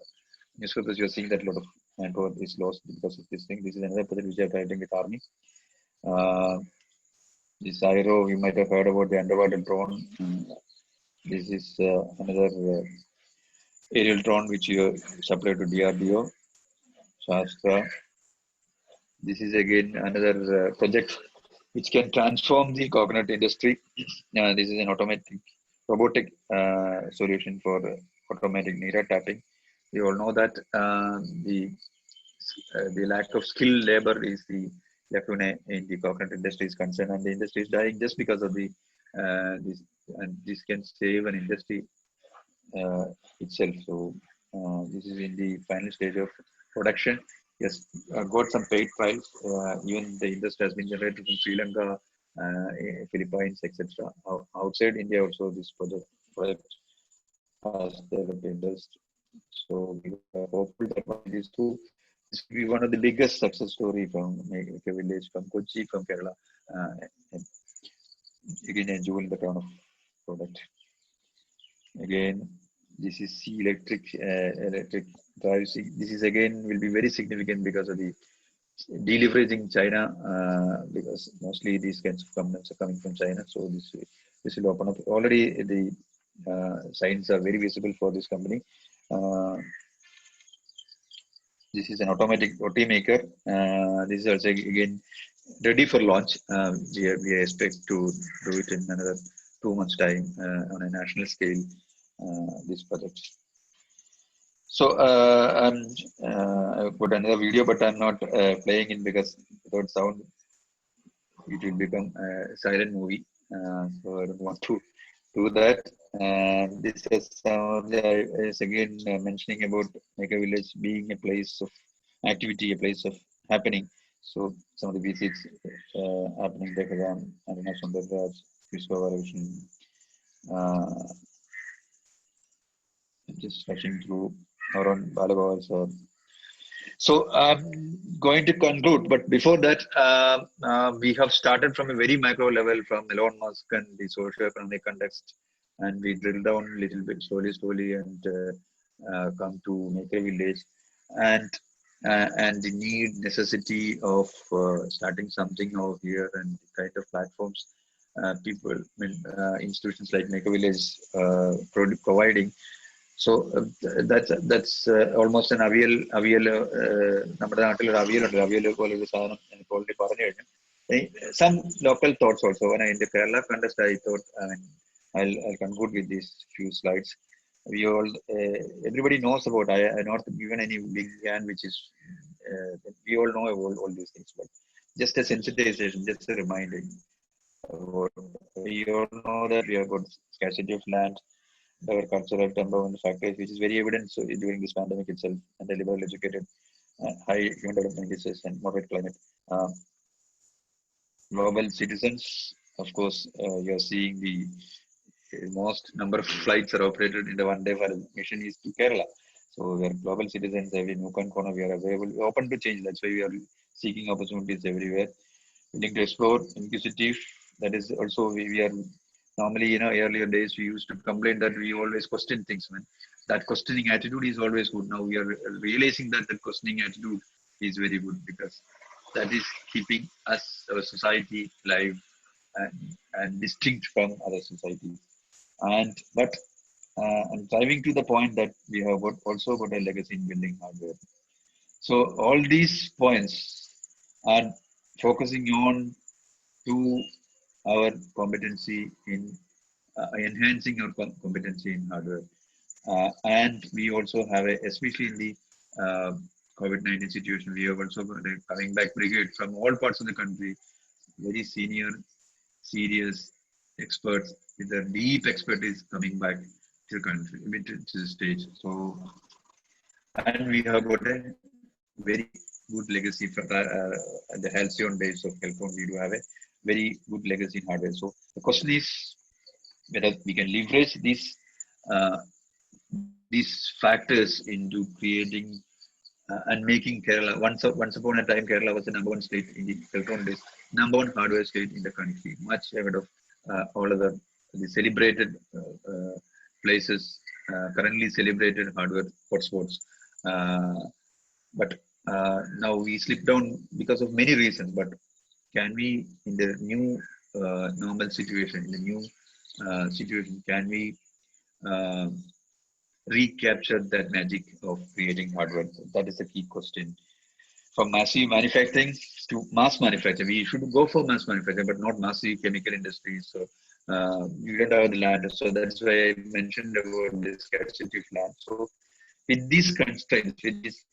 newspapers, you are seeing that a lot of manpower is lost because of this thing. This is another project which we are piloting with Army. This IRO, you might have heard about the underwater drone. This is another aerial drone which you supply to DRDO, Shastra. This is again another project which can transform the coconut industry. This is an robotic solution for automatic NIRA tapping. We all know that the lack of skilled labor is the lacuna in the coconut industry is concerned, and the industry is dying just because of the this, and this can save an industry itself. So this is in the final stage of production. Yes, got some paid trials. Even the industry has been generated from Sri Lanka, Philippines, etc. Outside India also, this project has developed interest. So we are hopeful that one of these two, this will be one of the biggest success story from Make a Village, from Kochi, from Kerala. And again, a jewel in the crown of product. Again, this is electric drives. This is again will be very significant because of the deleveraging China, because mostly these kinds of components are coming from China. So this will open up. Already the signs are very visible for this company. This is an automatic roti maker. This is also again ready for launch. We expect to do it in another 2 months' time on a national scale. This project. So I've put another video, but I'm not playing it because without sound, it will become a silent movie. So I don't want to do that. And this is is again mentioning about Make a Village being a place of activity, a place of happening. So some of the visits happening there, Aruna Sundarraj, Vishwavaravishnu. Just rushing through around Balagawal, sir. So I'm going to conclude, but before that, we have started from a very macro level from Elon Musk and the socio-economic context, and we drill down a little bit slowly, and come to Make a Village, and the necessity of starting something over here, and the kind of platforms people, institutions like Make a Village providing. So that's almost an avial നമ്മുടെ നാട്ടിൽ ഒരു അവിയലുണ്ട് അവിയൽ പോലെ ഒരു സാധനം എനിക്ക് already പറഞ്ഞു കഴിഞ്ഞു. Some local thoughts also. When I in the Kerala context, I thought, I'll conclude with these few slides. We all everybody knows about. I not given any big hand, which is we all know all these things, but just a sensitization, just a reminder. We all know that we have got scarcity of land. Our cultural tempo and factors, which is very evident during this pandemic itself, and the liberal educated, high human development indices, and moderate climate. Global citizens, of course, you're seeing the most number of flights are operated in the one-day mission is to Kerala. So we are global citizens, every nook and corner we are available, open to change. That's why we are seeking opportunities everywhere, willing to explore, inquisitive. That is also we are. Normally, earlier days we used to complain that we always question things, man. That questioning attitude is always good. Now we are realizing that the questioning attitude is very good, because that is keeping us, our society, alive and distinct from other societies. But I'm driving to the point that we have also got a legacy in building hardware. So all these points are focusing on to our competency in enhancing our competency in hardware. And we also have especially in the COVID-19 situation, we have also got a coming back brigade from all parts of the country, very senior, serious experts with a deep expertise coming back to the country, to the stage. So, and we have got a very good legacy from the Halcyon days of Helcon. We do have a very good legacy in hardware. So the question is whether we can leverage these factors into creating and making Kerala. Once upon a time, Kerala was the #1 state in the Helcon days, #1 hardware state in the country, much ahead of all other the celebrated places, currently celebrated hardware hotspots. But now we slip down because of many reasons. But can we, in the new normal situation, in the new situation, can we recapture that magic of creating hardware? That is the key question. From massive manufacturing to mass manufacture. We should go for mass manufacture, but not massive chemical industries. So we don't have the land. So that's why I mentioned about this scarcity of land. So with these constraints, with these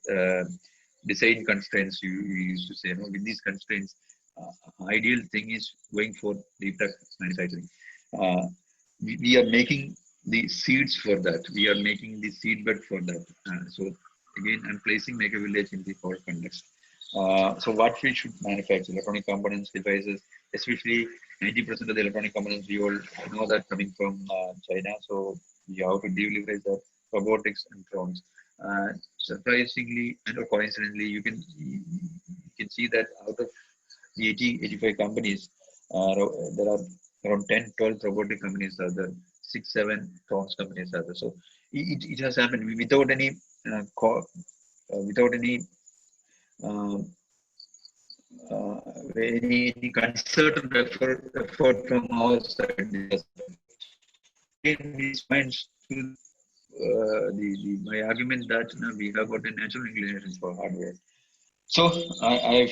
design constraints, you used to say, no, with these constraints, ideal thing is going for deep tech manufacturing. We are making the seeds for that. We are making the seedbed for that. So again, I'm placing Make a Village in the whole context. So what we should manufacture, electronic components, devices, especially 90% of the electronic components, we all know that coming from China. So we have to de-leverage that, robotics and drones. Surprisingly and coincidentally, you can see that out of the 85 companies, there are around 10, 12 robotic companies are there, 6, 7 drones companies are there. So it has happened without any any concerted effort from our side. This points to my argument that we have got a natural inclination for hardware. So I'm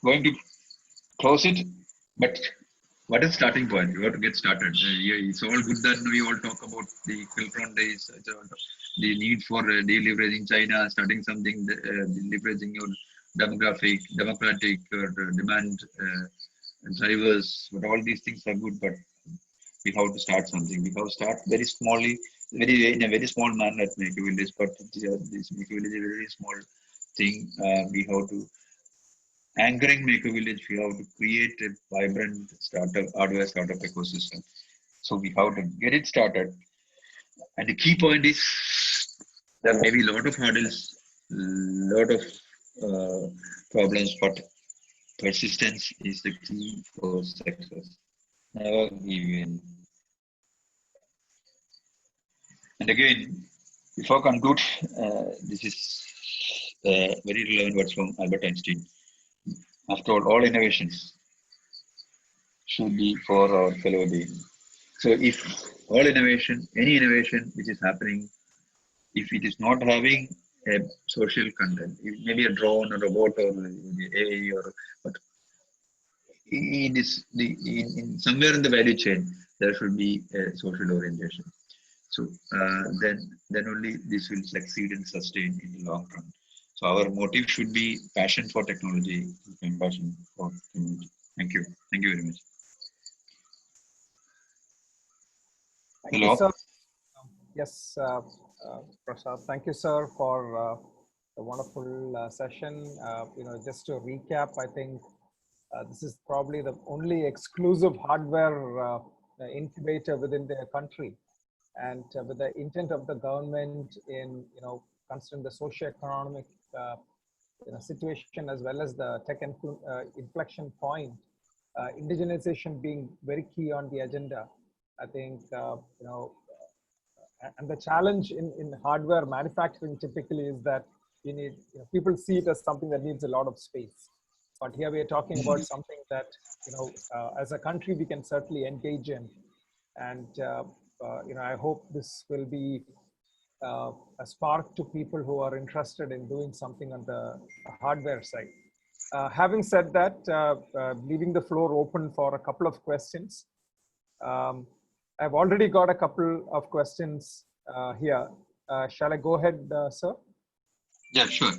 going to close it, but what is starting point? You have to get started. It's all good that we all talk about the Quiltron days, the need for deleveraging China, starting something, leveraging your democratic demand drivers. But all these things are good, but we have to start something. We have to start very smallly, in a very small manner at Make a Village. But this Make a Village is a very small thing. We have to anchoring Make a Village. We have to create a vibrant hardware startup ecosystem. So we have to get it started. And the key point is there may be a lot of hurdles, lot of problems, but persistence is the key for success. Never give in. And again, before I conclude, this is very relevant words from Albert Einstein. After all innovations should be for our fellow being. So if all innovation, any innovation which is happening, if it is not having a social content, it may be a drone or a robot or AI or, but in somewhere in the value chain, there should be a social orientation. So then only this will succeed and sustain in the long run. So our motive should be passion for technology, compassion for community. Thank you. Thank you very much.
Thank you, sir. Yes, Prasad. Thank you, sir, for the wonderful session. Just to recap, I think this is probably the only exclusive hardware incubator within the country, and with the intent of the government in considering the socio-economic situation as well as the tech inflection point, indigenization being very key on the agenda. I think and the challenge in hardware manufacturing typically is that you need people see it as something that needs a lot of space. But here we are talking about something that as a country we can certainly engage in, and I hope this will be a spark to people who are interested in doing something on the hardware side. Having said that, leaving the floor open for a couple of questions. I've already got a couple of questions here. Shall I go ahead, sir?
Yeah, sure.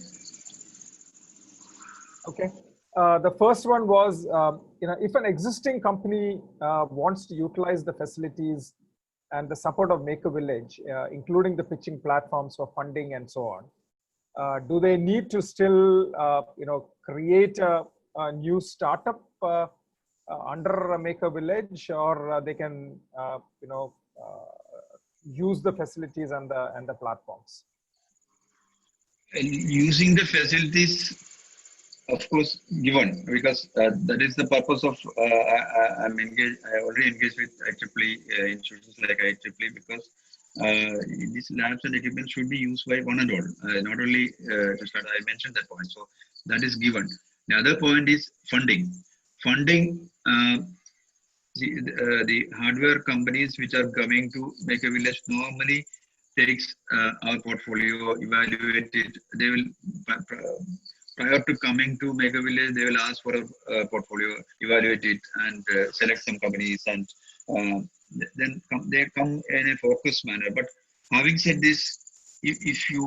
Okay. The first one was, if an existing company wants to utilize the facilities and the support of Make a Village, including the pitching platforms for funding and so on, do they need to still, create a new startup under Make a Village, or they can, use the facilities and the platforms?
Using the facilities, of course, given, because that is the purpose of I'm engaged. I already engaged with IEEE institutions like IEEE, because these labs and equipment should be used by one and all. Not only to start, I mentioned that point. So that is given. The other point is funding. Funding. The hardware companies which are coming to Make a Village normally takes our portfolio, evaluate it. They will prior to coming to Make a Village, they will ask for a portfolio, evaluate it, and select some companies, and then they come in a focused manner. But having said this, if you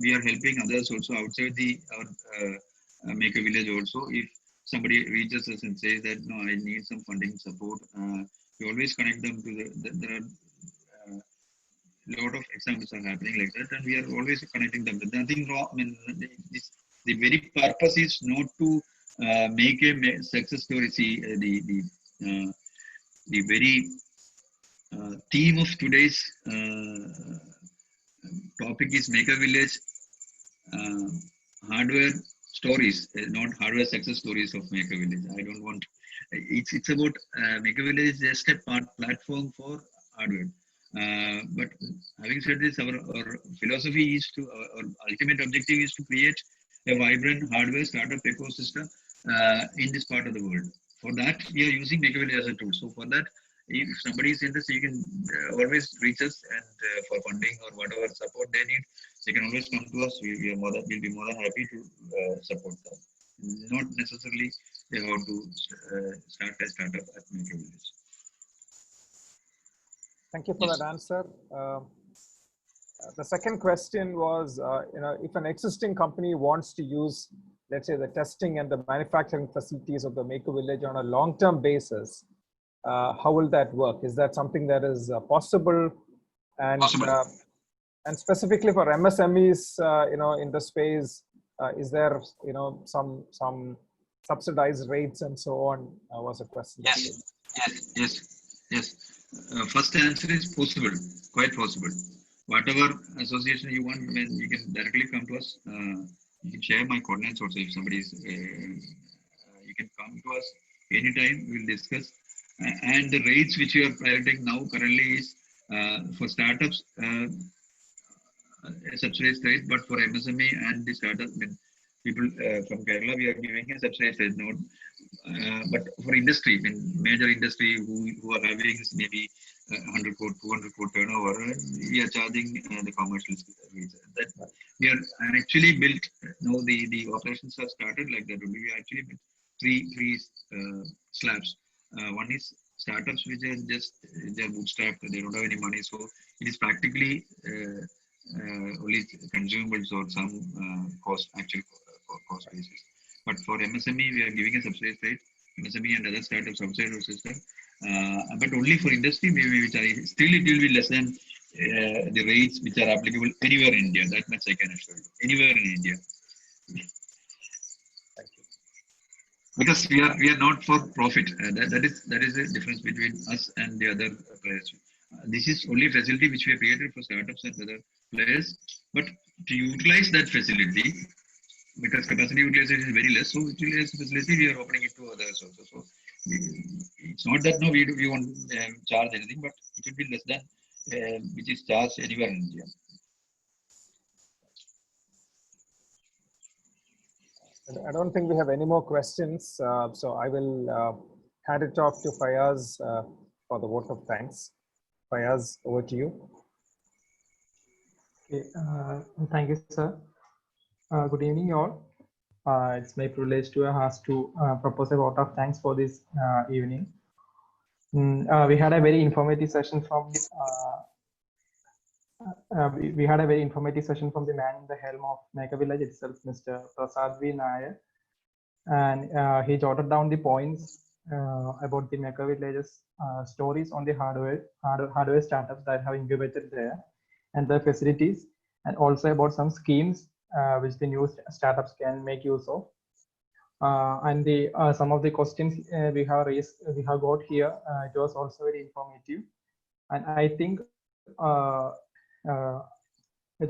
we are helping others also outside the Make a Village also. If somebody reaches us and says that no, I need some funding support, we always connect them to there are lot of examples are happening like that, and we are always connecting them. There's nothing wrong. I mean, the very purpose is not to make a success story. See, the very theme of today's topic is Make a Village hardware stories, not hardware success stories of Make a Village. I don't want. It's about Make a Village is just a platform for hardware. But having said this, our philosophy is to, our ultimate objective is to create a vibrant hardware startup ecosystem in this part of the world. For that, we are using Make a Village as a tool. So for that, if somebody is interested, you can always reach us, and for funding or whatever support they need, they can always come to us. We'll be more than happy to support them. Not necessarily they have to start a startup at Make a Village.
Thank you for that answer. The second question was, if an existing company wants to use, let's say, the testing and the manufacturing facilities of the Make a Village on a long-term basis, how will that work? Is that something that is possible? And and specifically for MSMEs, in the space, is there, some subsidized rates and so on? Was a question.
Yes. First answer is possible, quite possible. Whatever association you want, you can directly come to us. You can share my coordinates also if somebody is. You can come to us anytime. We'll discuss. And the rates which you are piloting now currently is for startups a subsidized rate, but for MSME and the startup, people from Kerala, we are giving a subsidized rate note. But for industry, major industry who are having maybe 100 crore, 200 crore turnover, we are charging the commercial rates. That we are actually built. Now the operations have started like that. We actually built three slabs. One is startups which are just they're bootstrapped, they don't have any money, so it is practically only consumables or some actual cost basis. But for MSME, we are giving a subsidized rate. MSME and other startups outside our system, but only for industry, maybe still it will be less than the rates which are applicable anywhere in India. That much I can assure you. Anywhere in India. Because we are not for profit. That is the difference between us and the other players. This is only facility which we have created for startups and other players. But to utilize that facility, because capacity utilization is very less, so utilize the facility, we are opening it to others also. So it's not that we won't charge anything, but it will be less than which is charged anywhere in India.
I don't think we have any more questions, so I will hand it off to Fayaz for the vote of thanks. Fayaz, over to you.
Okay, thank you, sir. Good evening, all. It's my privilege to ask to propose a vote of thanks for this evening. We had a very informative session from we had a very informative session from the man in the helm of Make a Village itself, Mr. Prasad V. Nair, and he jotted down the points about the Make a Village's stories on the hardware startups that have incubated there and their facilities, and also about some schemes which the new startups can make use of. And the some of the questions we have got here, it was also very informative, and I think the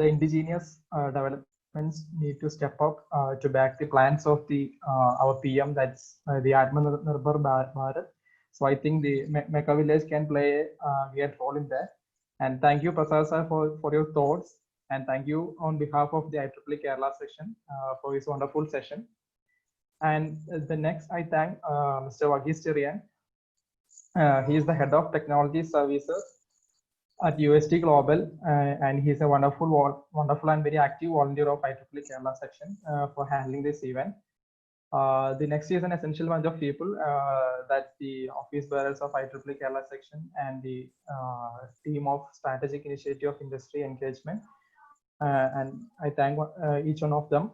indigenous developments need to step up to back the plans of the our PM, that's the Atmanirbhar Bharat. So I think the Make a Village can play a great role in that. And thank you, Prasad sir, for your thoughts, and thank you on behalf of the IEEE Kerala Section for this wonderful session. And the next, I thank Mr. Vagis Cherian. He is the head of technology services at UST Global, and he's a wonderful and very active volunteer of IEEE Kerala Section for handling this event. The next is an essential bunch of people, that's the office bearers of IEEE Kerala Section and the team of Strategic Initiative of Industry Engagement. And I thank each one of them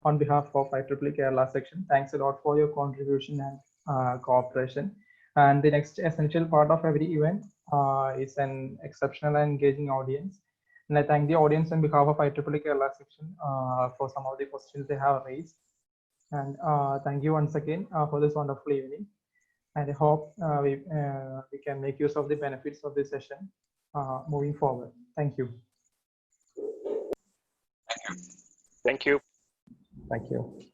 on behalf of IEEE Kerala Section. Thanks a lot for your contribution and cooperation. And the next essential part of every event is an exceptional and engaging audience. And I thank the audience on behalf of IEEE Kerala Section for some of the questions they have raised. And thank you once again for this wonderful evening. And I hope we can make use of the benefits of this session moving forward. Thank you.
Thank you.
Thank you.